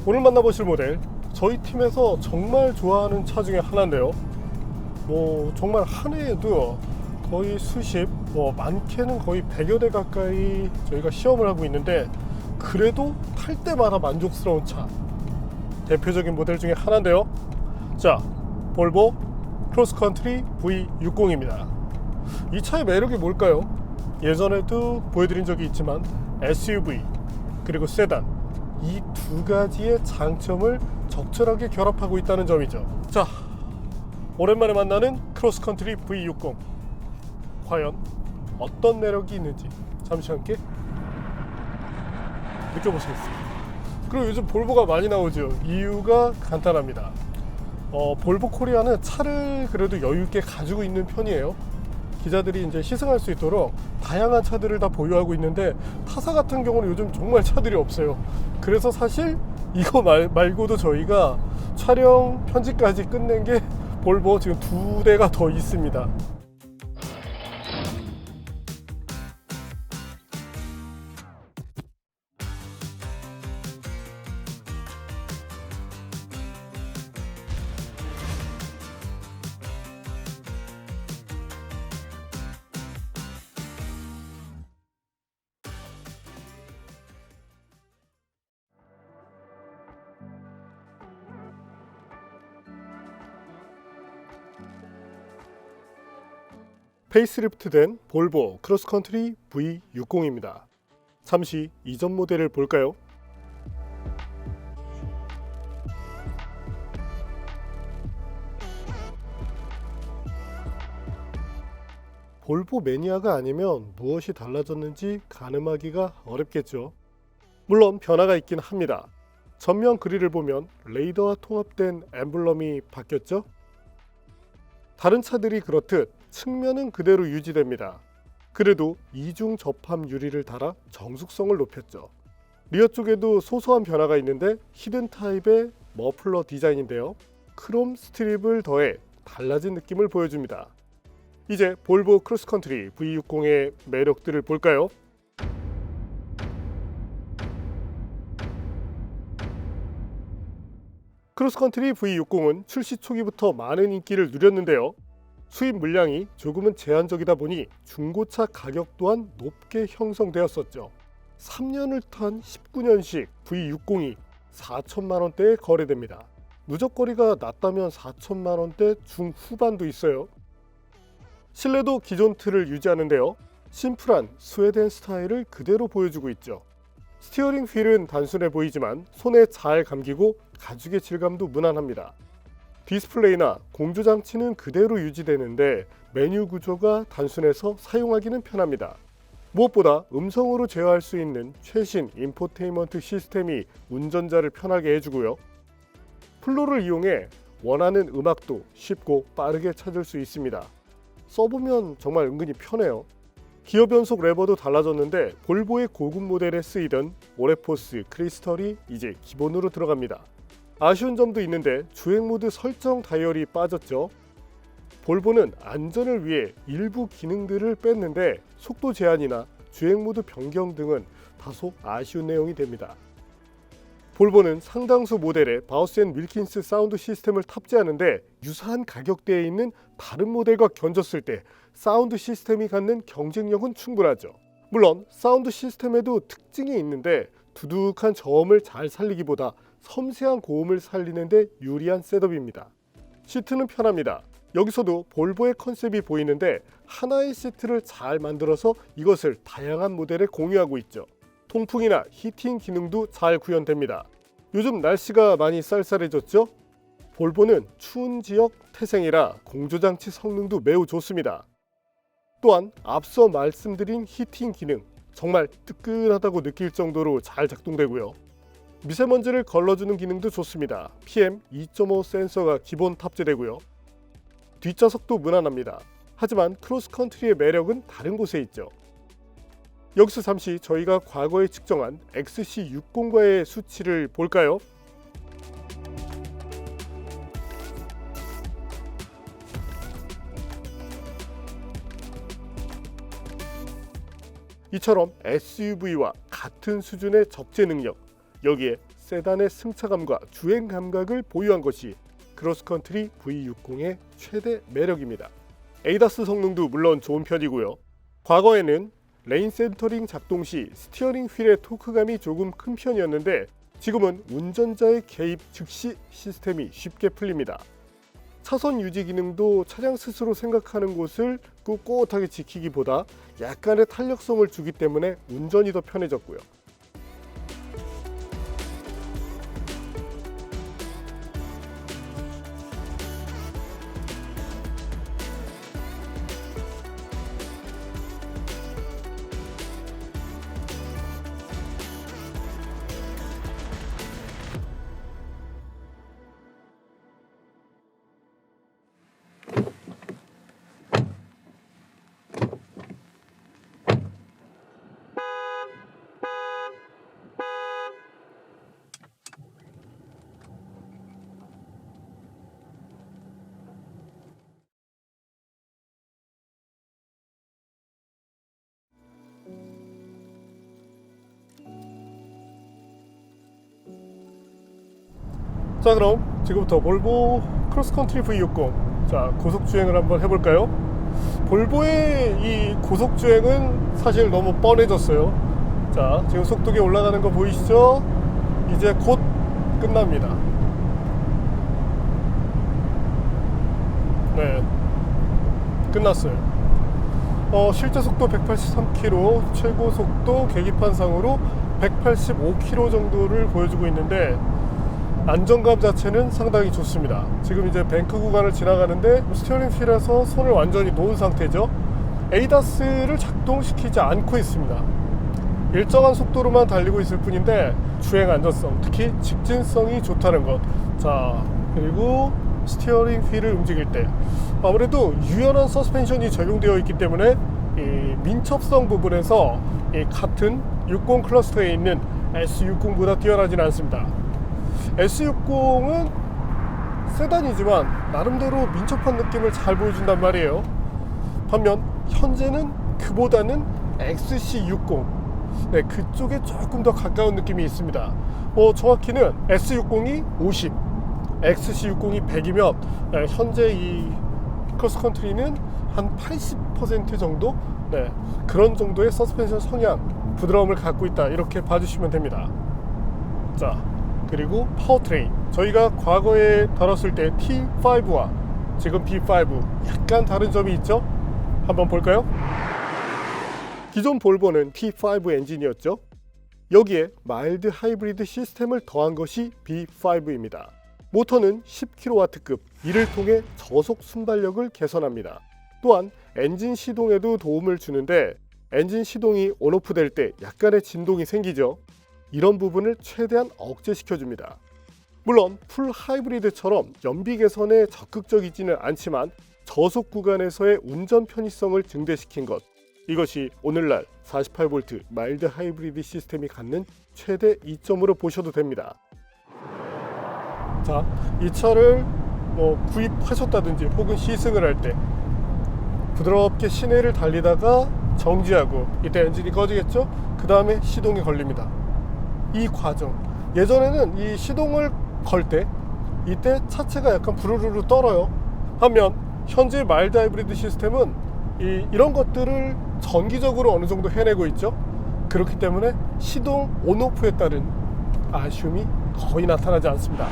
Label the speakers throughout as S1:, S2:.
S1: 오늘 만나보실 모델, 저희 팀에서 정말 좋아하는 차 중에 하나인데요. 정말 한 해에도 거의 수십, 많게는 거의 100여 대 가까이 저희가 시험을 하고 있는데, 그래도 탈 때마다 만족스러운 차, 대표적인 모델 중에 하나인데요. 자, 볼보 크로스컨트리 V60입니다. 이 차의 매력이 뭘까요? 예전에도 보여드린 적이 있지만 SUV 그리고 세단, 이 두 가지의 장점을 적절하게 결합하고 있다는 점이죠. 자, 오랜만에 만나는 크로스컨트리 V60, 과연 어떤 매력이 있는지 잠시 함께 느껴보시겠습니다. 그리고 요즘 볼보가 많이 나오죠. 이유가 간단합니다. 볼보 코리아는 차를 그래도 여유 있게 가지고 있는 편이에요. 기자들이 이제 시승할 수 있도록 다양한 차들을 다 보유하고 있는데, 타사 같은 경우는 요즘 정말 차들이 없어요. 그래서 사실 이거 말고도 저희가 촬영 편집까지 끝낸 게 볼보 지금 2대가 더 있습니다. 페이스리프트된 볼보 크로스컨트리 V60입니다. 잠시 이전 모델을 볼까요? 볼보 매니아가 아니면 무엇이 달라졌는지 가늠하기가 어렵겠죠. 물론 변화가 있긴 합니다. 전면 그릴을 보면 레이더와 통합된 엠블럼이 바뀌었죠. 다른 차들이 그렇듯 측면은 그대로 유지됩니다. 그래도 이중 접합 유리를 달아 정숙성을 높였죠. 리어 쪽에도 소소한 변화가 있는데 히든 타입의 머플러 디자인인데요. 크롬 스트립을 더해 달라진 느낌을 보여줍니다. 이제 볼보 크로스컨트리 V60의 매력들을 볼까요? 크로스컨트리 V60은 출시 초기부터 많은 인기를 누렸는데요. 수입 물량이 조금은 제한적이다 보니 중고차 가격 또한 높게 형성되었었죠. 3년을 탄 19년식 V60이 4천만 원대에 거래됩니다. 누적거리가 낮다면 4천만 원대 중후반도 있어요. 실내도 기존 틀을 유지하는데요. 심플한 스웨덴 스타일을 그대로 보여주고 있죠. 스티어링 휠은 단순해 보이지만 손에 잘 감기고 가죽의 질감도 무난합니다. 디스플레이나 공조장치는 그대로 유지되는데 메뉴 구조가 단순해서 사용하기는 편합니다. 무엇보다 음성으로 제어할 수 있는 최신 인포테인먼트 시스템이 운전자를 편하게 해주고요. 플로를 이용해 원하는 음악도 쉽고 빠르게 찾을 수 있습니다. 써보면 정말 은근히 편해요. 기어 변속 레버도 달라졌는데 볼보의 고급 모델에 쓰이던 오레포스 크리스털이 이제 기본으로 들어갑니다. 아쉬운 점도 있는데 주행 모드 설정 다이얼이 빠졌죠. 볼보는 안전을 위해 일부 기능들을 뺐는데 속도 제한이나 주행 모드 변경 등은 다소 아쉬운 내용이 됩니다. 볼보는 상당수 모델에 바우스 앤 윌킨스 사운드 시스템을 탑재하는데, 유사한 가격대에 있는 다른 모델과 견줬을 때 사운드 시스템이 갖는 경쟁력은 충분하죠. 물론 사운드 시스템에도 특징이 있는데 두둑한 저음을 잘 살리기보다 섬세한 고음을 살리는 데 유리한 셋업입니다. 시트는 편합니다. 여기서도 볼보의 컨셉이 보이는데 하나의 시트를 잘 만들어서 이것을 다양한 모델에 공유하고 있죠. 통풍이나 히팅 기능도 잘 구현됩니다. 요즘 날씨가 많이 쌀쌀해졌죠? 볼보는 추운 지역 태생이라 공조장치 성능도 매우 좋습니다. 또한 앞서 말씀드린 히팅 기능, 정말 뜨끈하다고 느낄 정도로 잘 작동되고요. 미세먼지를 걸러주는 기능도 좋습니다. PM 2.5 센서가 기본 탑재되고요. 뒷좌석도 무난합니다. 하지만 크로스컨트리의 매력은 다른 곳에 있죠. 여기서 잠시 저희가 과거에 측정한 XC60과의 수치를 볼까요? 이처럼 SUV와 같은 수준의 적재 능력, 여기에 세단의 승차감과 주행 감각을 보유한 것이 크로스컨트리 V60의 최대 매력입니다. 에이다스 성능도 물론 좋은 편이고요. 과거에는 레인 센터링 작동 시 스티어링 휠의 토크감이 조금 큰 편이었는데 지금은 운전자의 개입 즉시 시스템이 쉽게 풀립니다. 차선 유지 기능도 차량 스스로 생각하는 곳을 꿋꿋하게 지키기보다 약간의 탄력성을 주기 때문에 운전이 더 편해졌고요. 자, 그럼 지금부터 볼보 크로스컨트리 V60 자 고속주행을 한번 해볼까요? 볼보의 이 고속주행은 사실 너무 뻔해졌어요. 자, 지금 속도계 올라가는 거 보이시죠? 이제 곧 끝납니다. 네, 끝났어요. 실제 속도 183km, 최고 속도 계기판상으로 185km 정도를 보여주고 있는데 안정감 자체는 상당히 좋습니다. 지금 이제 뱅크 구간을 지나가는데 스티어링 휠에서 손을 완전히 놓은 상태죠. 에이다스를 작동시키지 않고 있습니다. 일정한 속도로만 달리고 있을 뿐인데 주행 안전성, 특히 직진성이 좋다는 것. 자, 그리고 스티어링 휠을 움직일 때 아무래도 유연한 서스펜션이 적용되어 있기 때문에 이 민첩성 부분에서 이 같은 60 클러스터에 있는 S60보다 뛰어나지는 않습니다. S60은 세단이지만 나름대로 민첩한 느낌을 잘 보여준단 말이에요. 반면 현재는 그보다는 XC60, 네, 그쪽에 조금 더 가까운 느낌이 있습니다. 정확히는 S60이 50, XC60이 100이면 현재 이 크로스컨트리는 한 80% 정도, 네, 그런 정도의 서스펜션 성향, 부드러움을 갖고 있다, 이렇게 봐주시면 됩니다. 자, 그리고 파워트레인, 저희가 과거에 다뤘을 때 T5와 지금 B5 약간 다른 점이 있죠? 한번 볼까요? 기존 볼보는 T5 엔진이었죠. 여기에 마일드 하이브리드 시스템을 더한 것이 B5입니다. 모터는 10kW급, 이를 통해 저속 순발력을 개선합니다. 또한 엔진 시동에도 도움을 주는데 엔진 시동이 온오프 될 때 약간의 진동이 생기죠. 이런 부분을 최대한 억제시켜줍니다. 물론 풀 하이브리드처럼 연비 개선에 적극적이지는 않지만 저속 구간에서의 운전 편의성을 증대시킨 것, 이것이 오늘날 48V 마일드 하이브리드 시스템이 갖는 최대 이점으로 보셔도 됩니다. 자, 이 차를 구입하셨다든지 혹은 시승을 할 때 부드럽게 시내를 달리다가 정지하고 이때 엔진이 꺼지겠죠? 그 다음에 시동이 걸립니다. 이 과정, 예전에는 이 시동을 걸 때 이때 차체가 약간 부르르르 떨어요. 반면 현재 마일드 하이브리드 시스템은 이런 것들을 정기적으로 어느 정도 해내고 있죠. 그렇기 때문에 시동 온오프에 따른 아쉬움이 거의 나타나지 않습니다.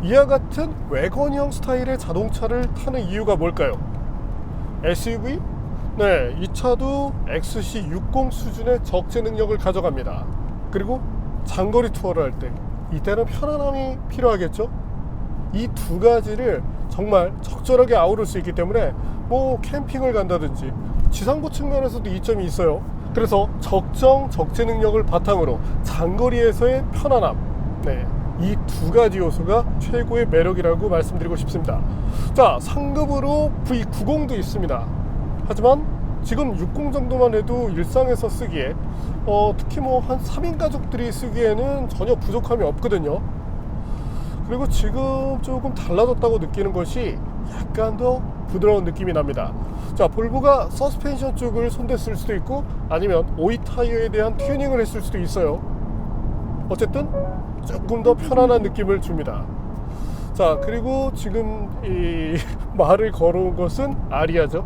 S1: 이와 같은 외건형 스타일의 자동차를 타는 이유가 뭘까요? SUV? 네, 이 차도 XC60 수준의 적재 능력을 가져갑니다. 그리고 장거리 투어를 할 때 이때는 편안함이 필요하겠죠. 이 두 가지를 정말 적절하게 아우를 수 있기 때문에 캠핑을 간다든지 지상보 측면에서도 이점이 있어요. 그래서 적재 능력을 바탕으로 장거리에서의 편안함, 네, 이 두 가지 요소가 최고의 매력이라고 말씀드리고 싶습니다. 자, 상급으로 V90도 있습니다. 하지만 지금 60 정도만 해도 일상에서 쓰기에 특히 한 3인 가족들이 쓰기에는 전혀 부족함이 없거든요. 그리고 지금 조금 달라졌다고 느끼는 것이 약간 더 부드러운 느낌이 납니다. 자, 볼보가 서스펜션 쪽을 손댔을 수도 있고 아니면 오이 타이어에 대한 튜닝을 했을 수도 있어요. 어쨌든 조금 더 편안한 느낌을 줍니다. 자, 그리고 지금 이 말을 걸어온 것은 아리아죠.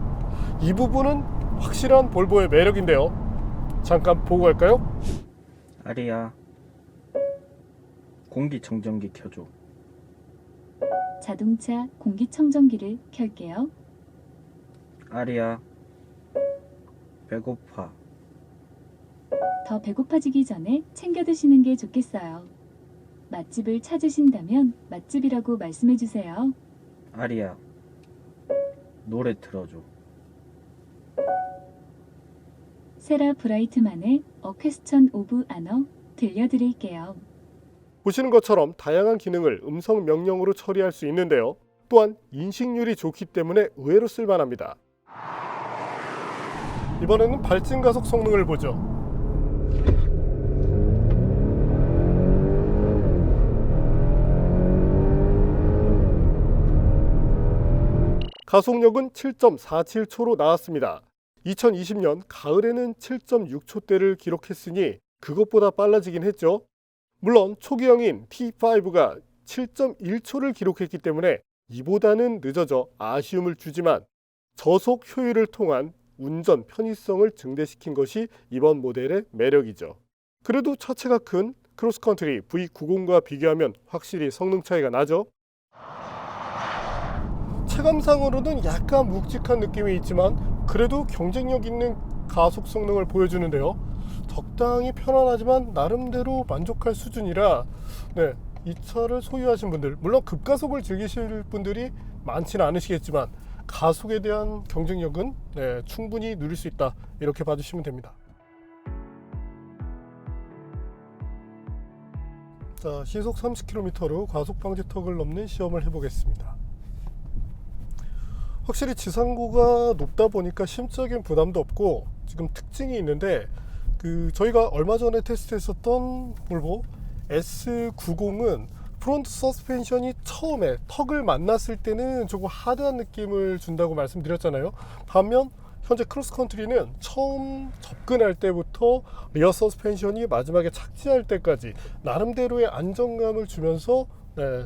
S1: 이 부분은 확실한 볼보의 매력인데요. 잠깐 보고 갈까요?
S2: 아리야, 공기청정기 켜줘.
S3: 자동차 공기청정기를 켤게요.
S2: 아리야, 배고파.
S3: 더 배고파지기 전에 챙겨 드시는 게 좋겠어요. 맛집을 찾으신다면 맛집이라고 말씀해 주세요.
S2: 아리야, 노래 틀어줘.
S3: 세라 브라이트만의 A Question of Honor 들려드릴게요.
S1: 보시는 것처럼 다양한 기능을 음성 명령으로 처리할 수 있는데요. 또한 인식률이 좋기 때문에 의외로 쓸만합니다. 이번에는 발진 가속 성능을 보죠. 가속력은 7.47초로 나왔습니다. 2020년 가을에는 7.6초대를 기록했으니 그것보다 빨라지긴 했죠. 물론 초기형인 T5가 7.1초를 기록했기 때문에 이보다는 늦어져 아쉬움을 주지만 저속 효율을 통한 운전 편의성을 증대시킨 것이 이번 모델의 매력이죠. 그래도 차체가 큰 크로스컨트리 V90과 비교하면 확실히 성능 차이가 나죠. 체감상으로는 약간 묵직한 느낌이 있지만 그래도 경쟁력 있는 가속 성능을 보여주는데요. 적당히 편안하지만 나름대로 만족할 수준이라 이 차를 소유하신 분들, 물론 급가속을 즐기실 분들이 많지는 않으시겠지만 가속에 대한 경쟁력은 충분히 누릴 수 있다, 이렇게 봐주시면 됩니다. 자, 시속 30km로 가속 방지턱을 넘는 시험을 해보겠습니다. 확실히 지상고가 높다 보니까 심적인 부담도 없고 지금 특징이 있는데, 저희가 얼마 전에 테스트했었던 볼보 S90은 프론트 서스펜션이 처음에 턱을 만났을 때는 조금 하드한 느낌을 준다고 말씀드렸잖아요. 반면 현재 크로스컨트리는 처음 접근할 때부터 리어 서스펜션이 마지막에 착지할 때까지 나름대로의 안정감을 주면서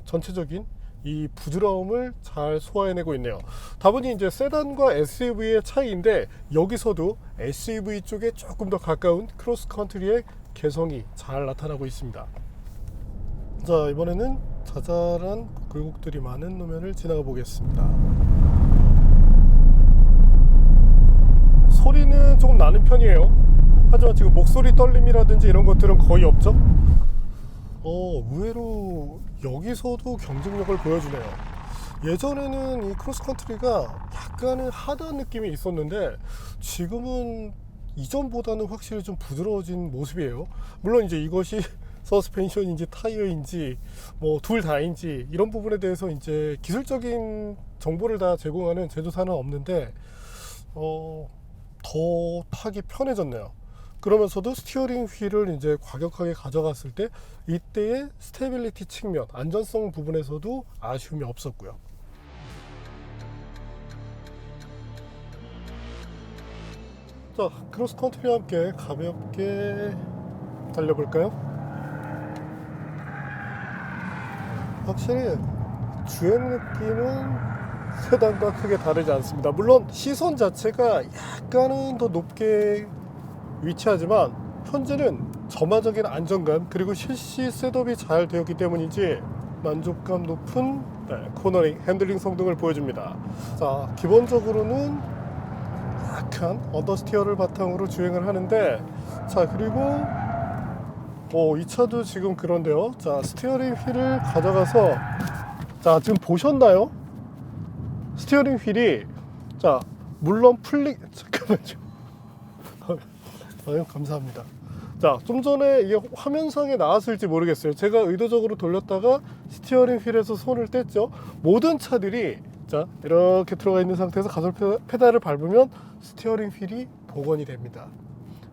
S1: 전체적인 이 부드러움을 잘 소화해내고 있네요. 다분히 이제 세단과 SUV의 차이인데 여기서도 SUV 쪽에 조금 더 가까운 크로스컨트리의 개성이 잘 나타나고 있습니다. 자, 이번에는 자잘한 굴곡들이 많은路面을 지나가 보겠습니다. 소리는 조금 나는 편이에요. 하지만 지금 목소리 떨림이라든지 이런 것들은 거의 없죠. 의외로 여기서도 경쟁력을 보여주네요. 예전에는 이 크로스컨트리가 약간은 하드한 느낌이 있었는데 지금은 이전보다는 확실히 좀 부드러워진 모습이에요. 물론 이제 이것이 서스펜션인지 타이어인지 뭐 둘 다인지 이런 부분에 대해서 이제 기술적인 정보를 다 제공하는 제조사는 없는데 더 타기 편해졌네요. 그러면서도 스티어링 휠을 이제 과격하게 가져갔을 때 이때의 스테빌리티 측면, 안전성 부분에서도 아쉬움이 없었고요. 자, 크로스컨트리와 함께 가볍게 달려볼까요? 확실히 주행 느낌은 세단과 크게 다르지 않습니다. 물론 시선 자체가 약간은 더 높게 위치하지만 현재는 점화적인 안정감 그리고 실시 셋업이 잘 되었기 때문인지 만족감 높은 코너링, 핸들링 성능을 보여줍니다. 자, 기본적으로는 약간 언더스티어를 바탕으로 주행을 하는데, 자, 그리고 이 차도 지금 그런데요. 자, 스티어링 휠을 가져가서, 자, 지금 보셨나요? 스티어링 휠이, 자, 물론 잠깐만요. 아유, 감사합니다. 자, 좀 전에 이게 화면상에 나왔을지 모르겠어요. 제가 의도적으로 돌렸다가 스티어링 휠에서 손을 뗐죠. 모든 차들이 자, 이렇게 들어가 있는 상태에서 가속 페달을 밟으면 스티어링 휠이 복원이 됩니다.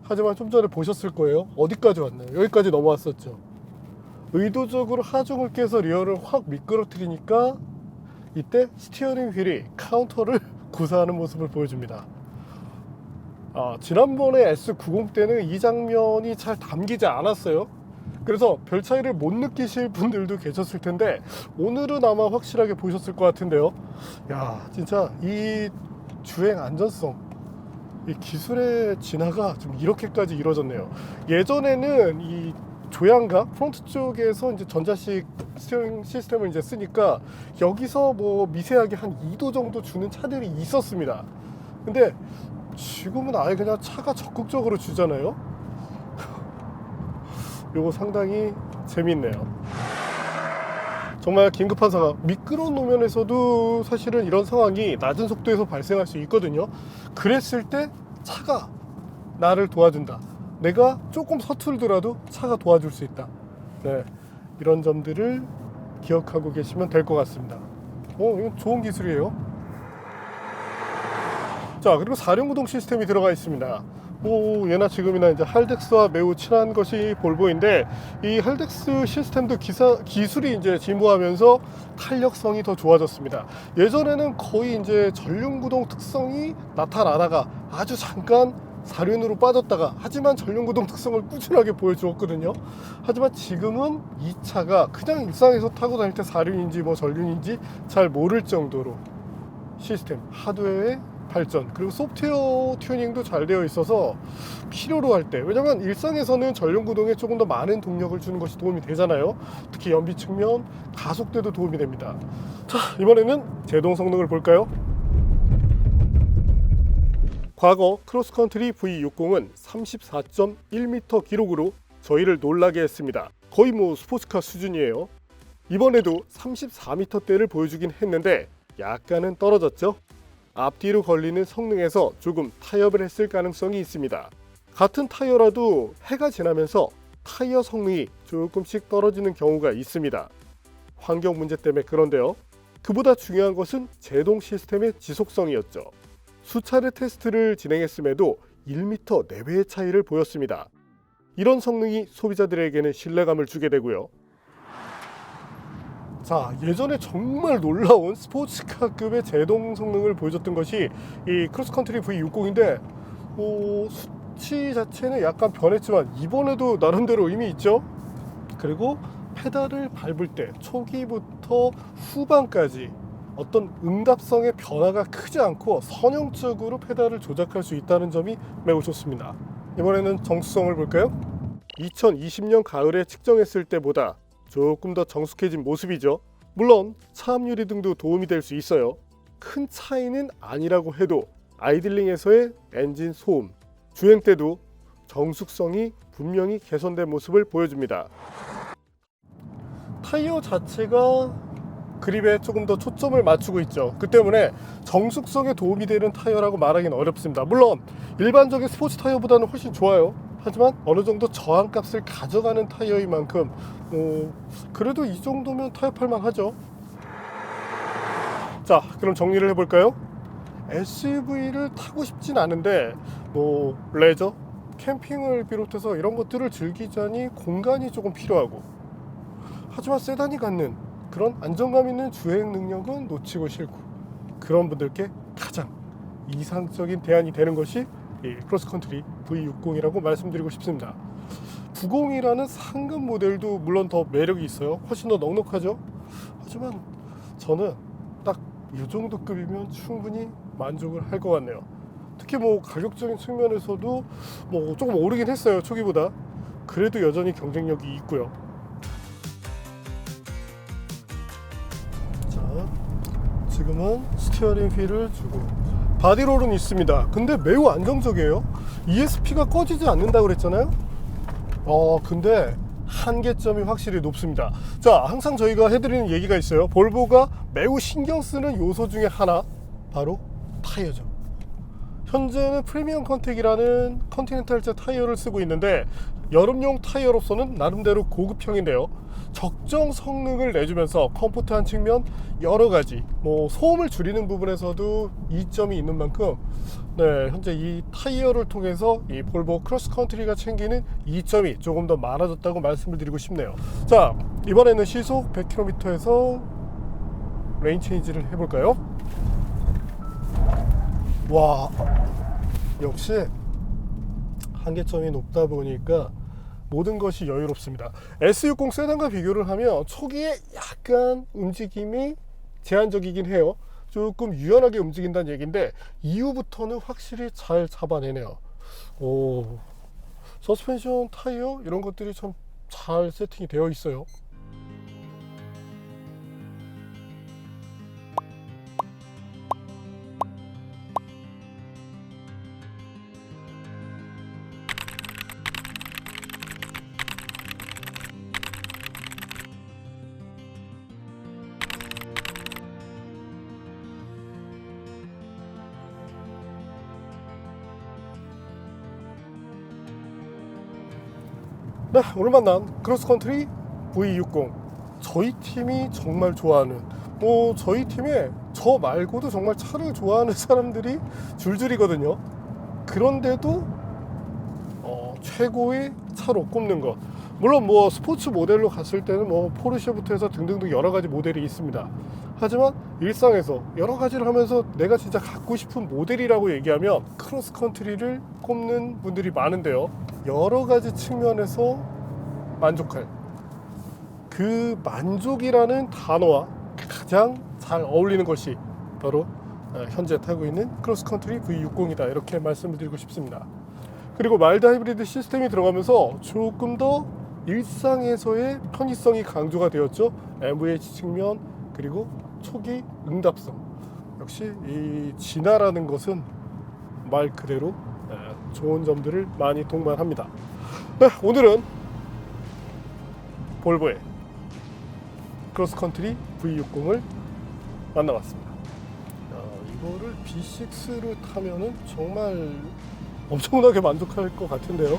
S1: 하지만 좀 전에 보셨을 거예요. 어디까지 왔나요? 여기까지 넘어왔었죠. 의도적으로 하중을 깨서 리어를 확 미끄러뜨리니까 이때 스티어링 휠이 카운터를 구사하는 모습을 보여줍니다. 지난번에 S90 때는 이 장면이 잘 담기지 않았어요. 그래서 별 차이를 못 느끼실 분들도 계셨을 텐데 오늘은 아마 확실하게 보셨을 것 같은데요. 야, 진짜 이 주행 안전성, 이 기술의 진화가 좀 이렇게까지 이루어졌네요. 예전에는 이 조향각 프론트 쪽에서 이제 전자식 스티어링 시스템을 이제 쓰니까 여기서 뭐 미세하게 한 2도 정도 주는 차들이 있었습니다. 근데 지금은 아예 그냥 차가 적극적으로 주잖아요. 요거 상당히 재밌네요. 정말 긴급한 상황, 미끄러운 노면에서도 사실은 이런 상황이 낮은 속도에서 발생할 수 있거든요. 그랬을 때 차가 나를 도와준다, 내가 조금 서툴더라도 차가 도와줄 수 있다. 네, 이런 점들을 기억하고 계시면 될 것 같습니다. 이건 좋은 기술이에요. 자, 그리고 4륜 구동 시스템이 들어가 있습니다. 뭐 예나 지금이나 이제 할덱스와 매우 친한 것이 볼보인데, 이 할덱스 시스템도 기술이 이제 진보하면서 탄력성이 더 좋아졌습니다. 예전에는 거의 이제 전륜 구동 특성이 나타나다가 아주 잠깐 4륜으로 빠졌다가, 하지만 전륜 구동 특성을 꾸준하게 보여주었거든요. 하지만 지금은 이 차가 그냥 일상에서 타고 다닐 때 4륜인지 뭐 전륜인지 잘 모를 정도로 시스템, 하드웨어의 발전, 그리고 소프트웨어 튜닝도 잘 되어 있어서 필요로 할 때, 왜냐면 일상에서는 전륜 구동에 조금 더 많은 동력을 주는 것이 도움이 되잖아요. 특히 연비 측면, 가속대도 도움이 됩니다. 자, 이번에는 제동 성능을 볼까요? 과거 크로스컨트리 V60은 34.1m 기록으로 저희를 놀라게 했습니다. 거의 뭐 스포츠카 수준이에요. 이번에도 34m대를 보여주긴 했는데 약간은 떨어졌죠. 앞뒤로 걸리는 성능에서 조금 타협을 했을 가능성이 있습니다. 같은 타이어라도 해가 지나면서 타이어 성능이 조금씩 떨어지는 경우가 있습니다. 환경 문제 때문에 그런데요. 그보다 중요한 것은 제동 시스템의 지속성이었죠. 수차례 테스트를 진행했음에도 1m 내외의 차이를 보였습니다. 이런 성능이 소비자들에게는 신뢰감을 주게 되고요. 자, 예전에 정말 놀라운 스포츠카급의 제동 성능을 보여줬던 것이 이 크로스컨트리 V60인데, 수치 자체는 약간 변했지만 이번에도 나름대로 의미 있죠. 그리고 페달을 밟을 때 초기부터 후반까지 어떤 응답성의 변화가 크지 않고 선형적으로 페달을 조작할 수 있다는 점이 매우 좋습니다. 이번에는 정수성을 볼까요? 2020년 가을에 측정했을 때보다 조금 더 정숙해진 모습이죠. 물론 차압유리 등도 도움이 될 수 있어요. 큰 차이는 아니라고 해도 아이들링에서의 엔진 소음, 주행 때도 정숙성이 분명히 개선된 모습을 보여줍니다. 타이어 자체가 그립에 조금 더 초점을 맞추고 있죠. 그 때문에 정숙성에 도움이 되는 타이어라고 말하기는 어렵습니다. 물론 일반적인 스포츠 타이어보다는 훨씬 좋아요. 하지만 어느 정도 저항값을 가져가는 타이어인 만큼 그래도 이 정도면 타협할 만하죠. 자, 그럼 정리를 해볼까요? SUV를 타고 싶진 않은데 레저, 캠핑을 비롯해서 이런 것들을 즐기자니 공간이 조금 필요하고, 하지만 세단이 갖는 그런 안정감 있는 주행 능력은 놓치고 싫고, 그런 분들께 가장 이상적인 대안이 되는 것이 이 크로스컨트리 V60이라고 말씀드리고 싶습니다. 90이라는 상급 모델도 물론 더 매력이 있어요. 훨씬 더 넉넉하죠. 하지만 저는 딱 이 정도 급이면 충분히 만족을 할 것 같네요. 특히 가격적인 측면에서도 조금 오르긴 했어요, 초기보다. 그래도 여전히 경쟁력이 있고요. 자, 지금은 스티어링 휠을 주고 바디롤은 있습니다. 근데 매우 안정적이에요. ESP가 꺼지지 않는다고 그랬잖아요. 근데 한계점이 확실히 높습니다. 자, 항상 저희가 해드리는 얘기가 있어요. 볼보가 매우 신경 쓰는 요소 중에 하나, 바로 타이어죠. 현재는 프리미엄 컨택이라는 컨티넨탈제 타이어를 쓰고 있는데, 여름용 타이어로서는 나름대로 고급형인데요. 적정 성능을 내주면서 컴포트한 측면, 여러 가지 소음을 줄이는 부분에서도 이점이 있는 만큼, 현재 이 타이어를 통해서 이 볼보 크로스컨트리가 챙기는 이점이 조금 더 많아졌다고 말씀을 드리고 싶네요. 자, 이번에는 시속 100km에서 레인 체인지를 해볼까요? 와, 역시 한계점이 높다 보니까 모든 것이 여유롭습니다. S60 세단과 비교를 하면 초기에 약간 움직임이 제한적이긴 해요. 조금 유연하게 움직인다는 얘기인데 이후부터는 확실히 잘 잡아내네요. 오, 서스펜션, 타이어 이런 것들이 참 잘 세팅이 되어 있어요. 네, 오늘 만난 크로스컨트리 V60 저희 팀이 정말 좋아하는 저희 팀에 저 말고도 정말 차를 좋아하는 사람들이 줄줄이거든요. 그런데도 최고의 차로 꼽는 것, 물론 스포츠 모델로 갔을 때는 포르쉐부터 해서 등등등 여러 가지 모델이 있습니다. 하지만 일상에서 여러 가지를 하면서 내가 진짜 갖고 싶은 모델이라고 얘기하면 크로스컨트리를 꼽는 분들이 많은데요. 여러 가지 측면에서 만족할 그 만족이라는 단어와 가장 잘 어울리는 것이 바로 현재 타고 있는 크로스컨트리 V60이다, 이렇게 말씀을 드리고 싶습니다. 그리고 마일드 하이브리드 시스템이 들어가면서 조금 더 일상에서의 편의성이 강조가 되었죠. MVH 측면, 그리고 초기 응답성. 역시 이 진화라는 것은 말 그대로 좋은 점들을 많이 동반합니다. 네, 오늘은 볼보의 크로스컨트리 V60을 만나봤습니다. 이거를 B6를 타면은 정말 엄청나게 만족할 것 같은데요.